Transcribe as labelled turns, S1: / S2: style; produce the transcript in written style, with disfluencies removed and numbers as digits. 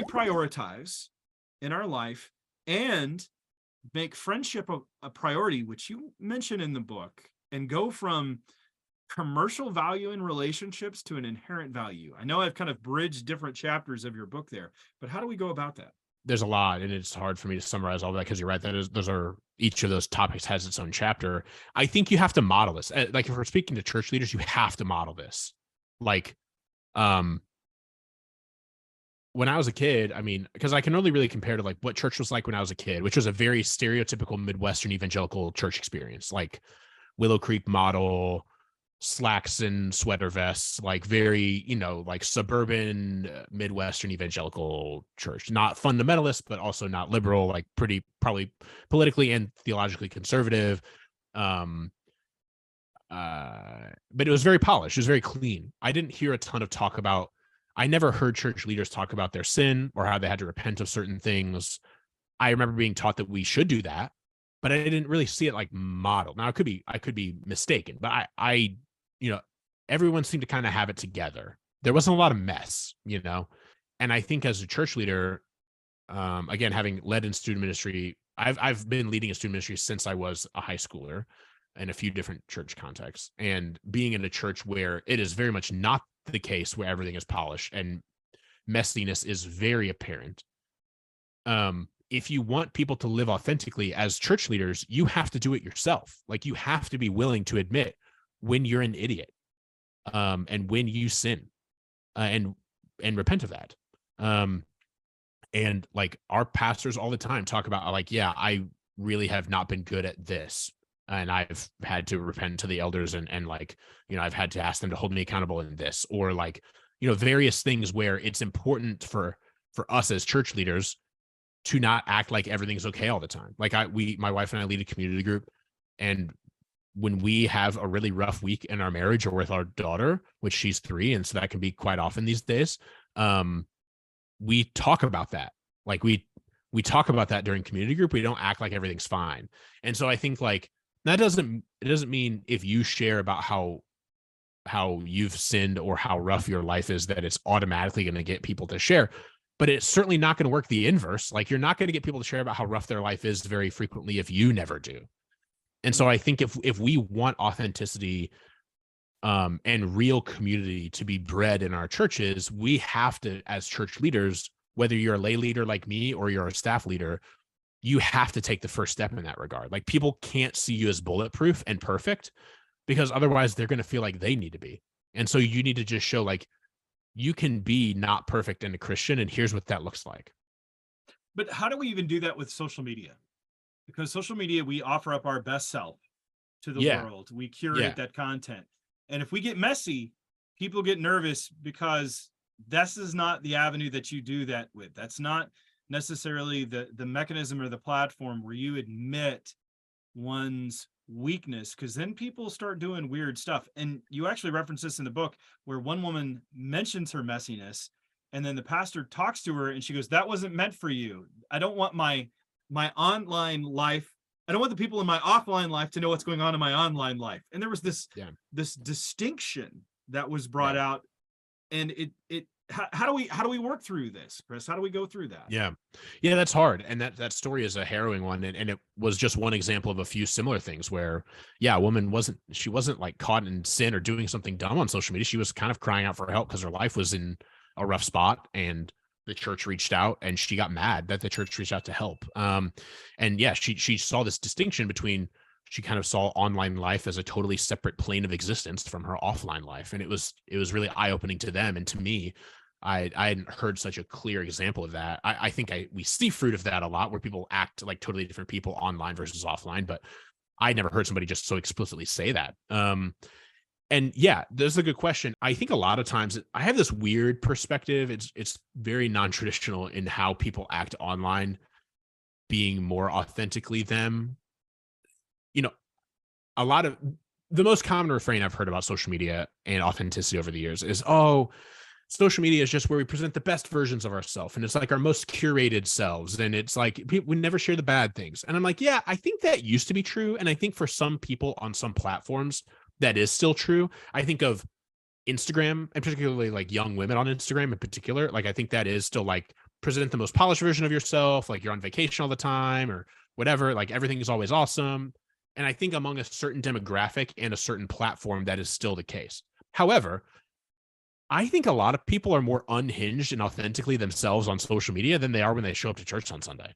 S1: reprioritize in our life and make friendship a priority, which you mention in the book, and go from commercial value in relationships to an inherent value. I know I've kind of bridged different chapters of your book there, but how do we go about that?
S2: There's a lot, and it's hard for me to summarize all that because you're right. Each of those topics has its own chapter. I think you have to model this. Like if we're speaking to church leaders, you have to model this. Like, when I was a kid, I mean, because I can only really compare to like what church was like when I was a kid, which was a very stereotypical Midwestern evangelical church experience, like Willow Creek model, slacks and sweater vests, like very, like suburban Midwestern evangelical church, not fundamentalist, but also not liberal, like pretty probably politically and theologically conservative. But it was very polished. It was very clean. I didn't hear a ton of talk about, I never heard church leaders talk about their sin or how they had to repent of certain things. I remember being taught that we should do that, but I didn't really see it like modeled. Now I could be mistaken, but I everyone seemed to kind of have it together. There wasn't a lot of mess, and I think as a church leader, again, having led in student ministry, I've been leading a student ministry since I was a high schooler in a few different church contexts, and being in a church where it is very much not the case where everything is polished and messiness is very apparent. If you want people to live authentically as church leaders, you have to do it yourself. Like you have to be willing to admit when you're an idiot, and when you sin, and repent of that. And like our pastors all the time talk about like, yeah, I really have not been good at this. And I've had to repent to the elders and like, I've had to ask them to hold me accountable in this, or like, various things where it's important for us as church leaders to not act like everything's okay all the time. Like my wife and I lead a community group, and when we have a really rough week in our marriage or with our daughter, which she's 3, and so that can be quite often these days, we talk about that. Like we talk about that during community group. We don't act like everything's fine. And so I think like it doesn't mean if you share about how you've sinned or how rough your life is that it's automatically going to get people to share. But it's certainly not going to work the inverse. Like you're not going to get people to share about how rough their life is very frequently if you never do. And so I think if we want authenticity and real community to be bred in our churches, we have to, as church leaders, whether you're a lay leader like me or you're a staff leader, you have to take the first step in that regard. Like people can't see you as bulletproof and perfect because otherwise they're going to feel like they need to be. And so you need to just show like you can be not perfect and a Christian, and here's what that looks like.
S1: But how do we even do that with social media? Because social media, we offer up our best self to the world. We curate that content. And if we get messy, people get nervous because this is not the avenue that you do that with. That's not necessarily the mechanism or the platform where you admit one's weakness, because then people start doing weird stuff. And you actually reference this in the book where one woman mentions her messiness, and then the pastor talks to her and she goes, "That wasn't meant for you. I don't want my online life. I don't want the people in my offline life to know what's going on in my online life." And there was this distinction that was brought out. And how do we work through this, Chris? How do we go through that?
S2: Yeah, that's hard. And that story is a harrowing one. And it was just one example of a few similar things where, a woman wasn't like caught in sin or doing something dumb on social media. She was kind of crying out for help because her life was in a rough spot, and the church reached out, and she got mad that the church reached out to help. She saw this distinction between, she kind of saw online life as a totally separate plane of existence from her offline life. And it was really eye-opening to them. And to me, I hadn't heard such a clear example of that. I think we see fruit of that a lot, where people act like totally different people online versus offline, but I never heard somebody just so explicitly say that. And there's a good question. I think a lot of times I have this weird perspective. It's very non-traditional in how people act online, being more authentically them. A lot of the most common refrain I've heard about social media and authenticity over the years is, "Oh, social media is just where we present the best versions of ourselves, and it's like our most curated selves, and it's like we never share the bad things." And I'm like, yeah, I think that used to be true, and I think for some people on some platforms that is still true. I think of Instagram, and particularly like young women on Instagram in particular. Like I think that is still like present the most polished version of yourself, like you're on vacation all the time or whatever, like everything is always awesome. And I think among a certain demographic and a certain platform, that is still the case. However, I think a lot of people are more unhinged and authentically themselves on social media than they are when they show up to church on Sunday.